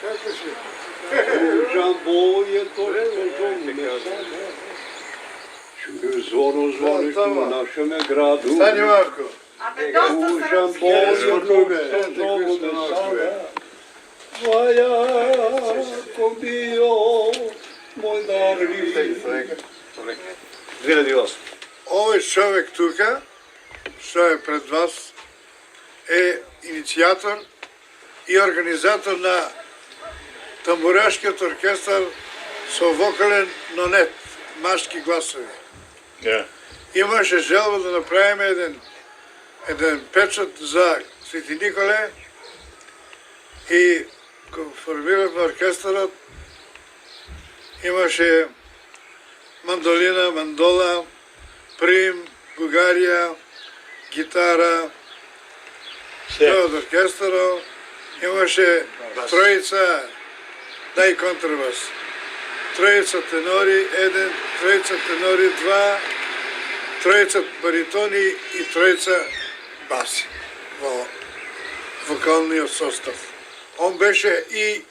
Како си? Жамбо е точно Зоро звониш на нашеме граду. Стани малко. Жамбо е точно Твоја кобио, мој дари. 2008. Овој човек тука, што е пред вас, е иницијатор и организатор на тамбурашкиот оркестар со вокален нонет, машки гласови. Имаше желба да направиме еден печат за Свети Николе и кога формиравме оркестарот, имаше мандолина, мандола, прим, бугарија, гитара, тоа од оркестарот, имаше тројца, дај контрабас, тројца тенори, еден, тројца тенори, два, тројца баритони и тројца баси во вокалниот состав. Он беше и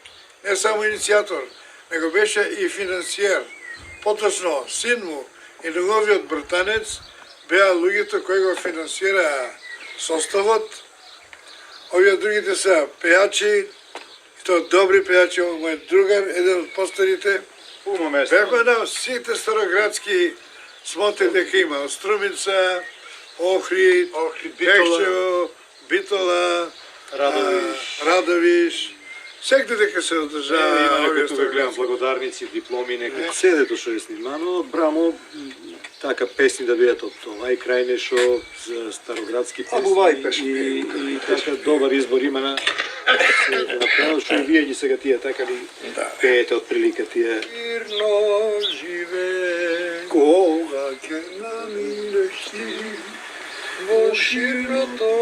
не само иницијатор, него беше и финансиер. Поточно, син му и неговиот братанец беа луѓето кои го финансираа составот. Овие другите се пејачи, и тоа добри пејачи, мој другар, еден од постарите. Беаха на сите староградски смоти дека има. Струмица, Охрид, Пехчево, Битола, Радовиш. Секде дека се одржава. Има некои тука гледам благодарници, дипломи, некои. Седето што е снимано, брамо така песни да бидат од ова и крај нешто за староградски песни и така добар избор има на се направил, што и вие ги сега тие така ли пеете од прилика тие. Мирно живе, кога ќе наминеш ти во широко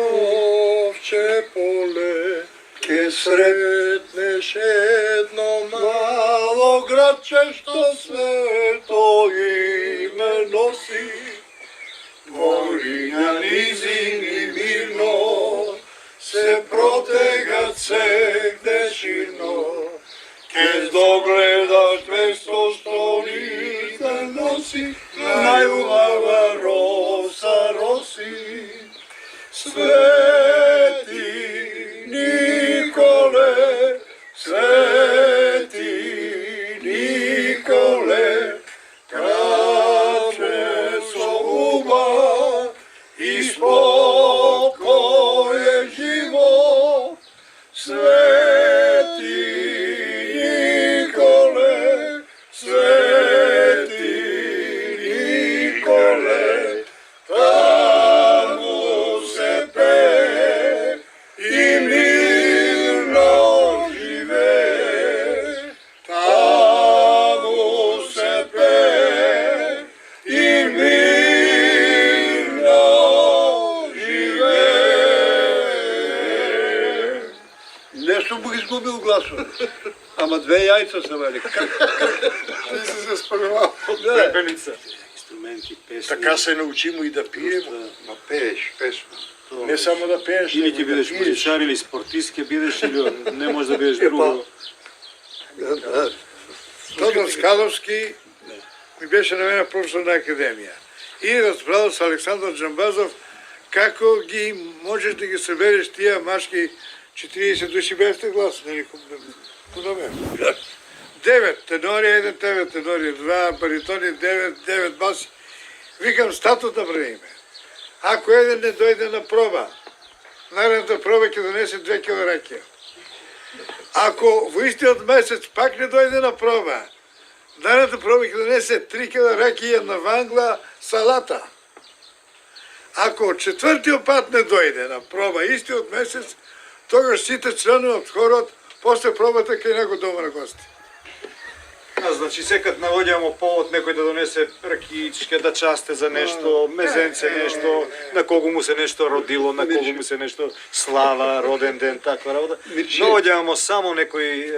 овче поле, ке сретнеш едно мало градче што свето име носи. Пориња низини мирно се протегат сегде ширно, ке догледаш место што ни да носи, најубава роса роси. Свети Николе, Свети Николе, краче со уба и спокоен живот. Свети Николе, Свети Николе, таму се пее и мирно живее. Таму се пее и мирно живее. Нешто му изгубил гласот, ама две јајца се велика. Ти си се спревал. Пепелица. Инструменти, песни. Така се научимо и да пиемо. Ма пееш песма. Не само да пееш, Или ќе бидеш музичар или спортист ќе бидеш или не можеш да бидеш друго. Тодор Скаловски ми беше на мене професор на академија. И разбрал с Александар Джамбазов како ги можеш да ги събереш тия машки 40 души бевте глас, нели подобен. 9 тенори, 1 тенори, 2 баритони, 9 баси. Викам, статут направиме. Ако еден не дојде на проба, наредната проба ќе донесе 2 кг ракија. Ако во истиот месец пак не дојде на проба, наредната проба ќе донесе 3 кг ракија и една вангла салата. Ако четвртиот пат не дојде на проба истиот месец, тогаш сите членови од хорот после пробата кај него дома на гости. Значи секад наоѓамо повод некој да донесе ракичке, да часте за нешто, мезенце нешто, на кого му се нешто родило, на кого му се нешто слава, роден ден, таква работа. Наоѓамо само некои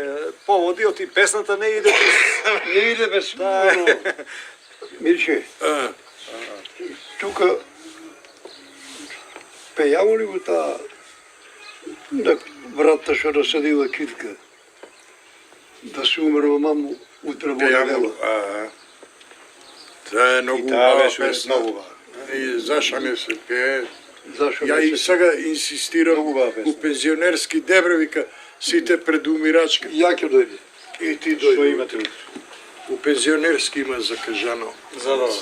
поводи, оти песната не иде без... Не иде без... Мирче, тука пејаво ли го таа Братта што досадила китка. Да се умрва маму, утре во недела. Тоа е многу И таа убава беше песна. многу убава. И зашо не се пее? Зашо Ја не и се- сега инсистирам Многу убава песна. у пензионерски дебре, вика, сите пред умирачка. Ја ќе дојде. И ти Што дојди. имате утре? У пензионерски има закажано. Забава.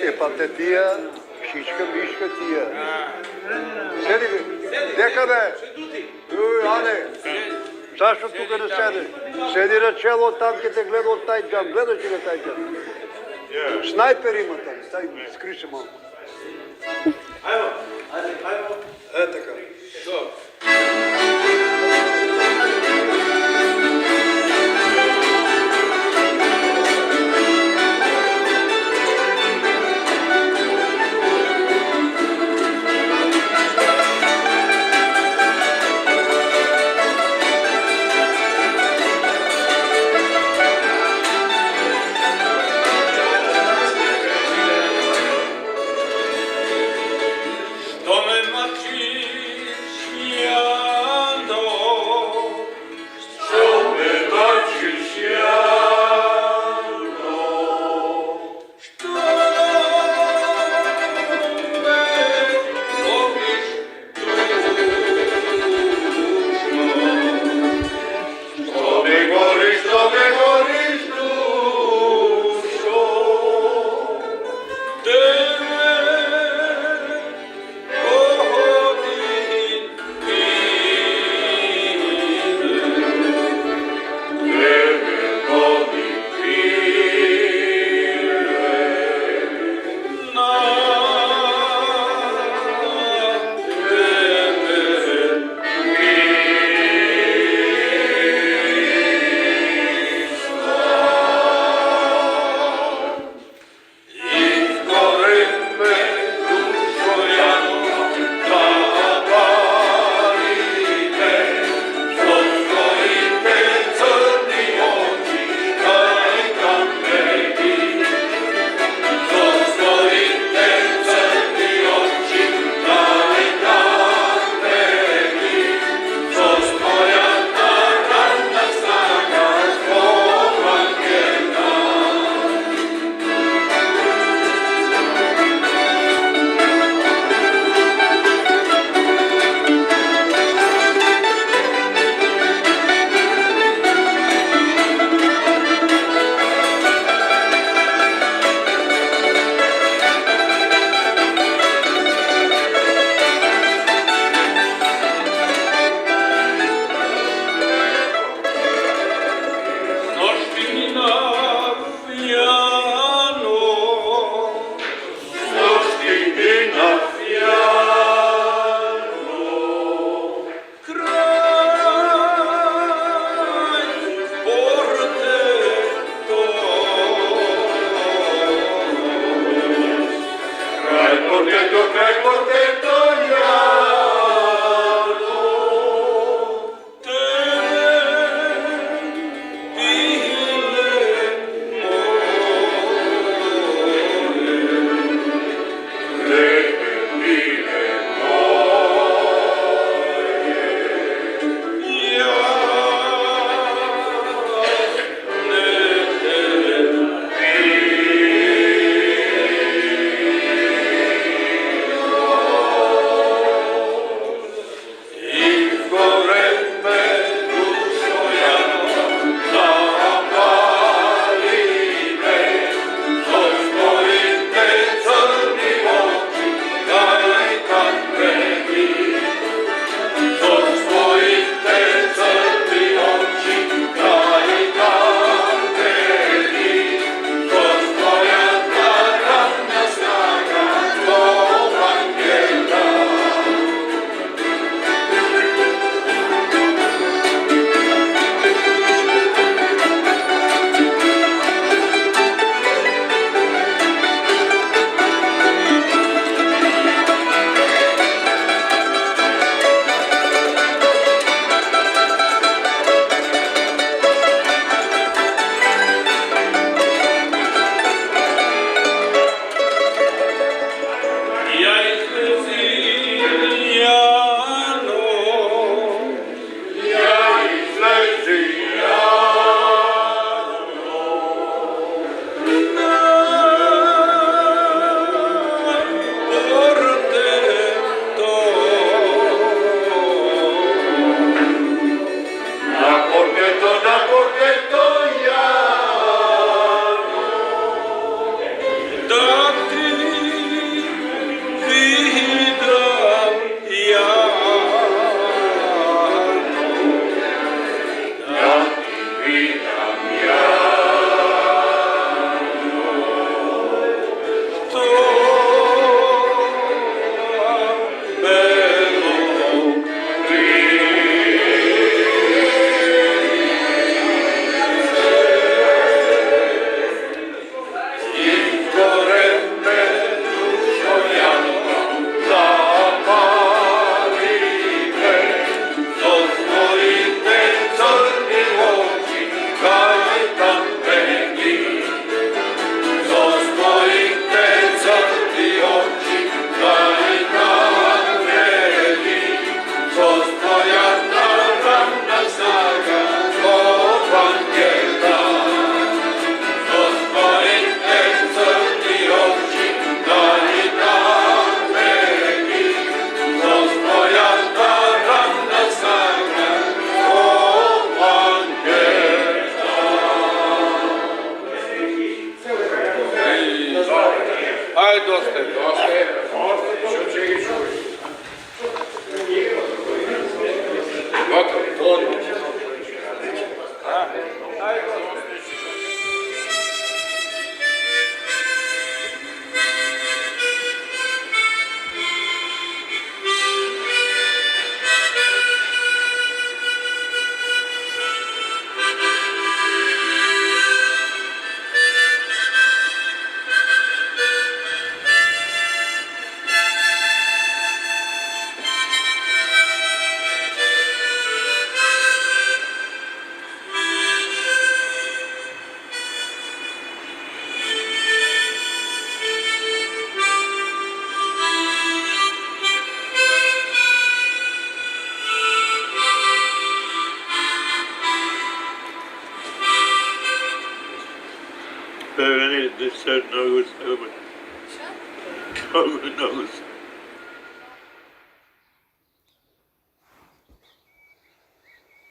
Епатетија, шичка, мишка тија. Седи бе, дека бе? Уј, Ане, зашто тука не седиш? Седи на чело, там ке те гледа од тај джам. Гледаш ли тај джам? Снайпер има там, тај скри се малко. Е, така. Dome maciśnia This said no, it was over. Knows.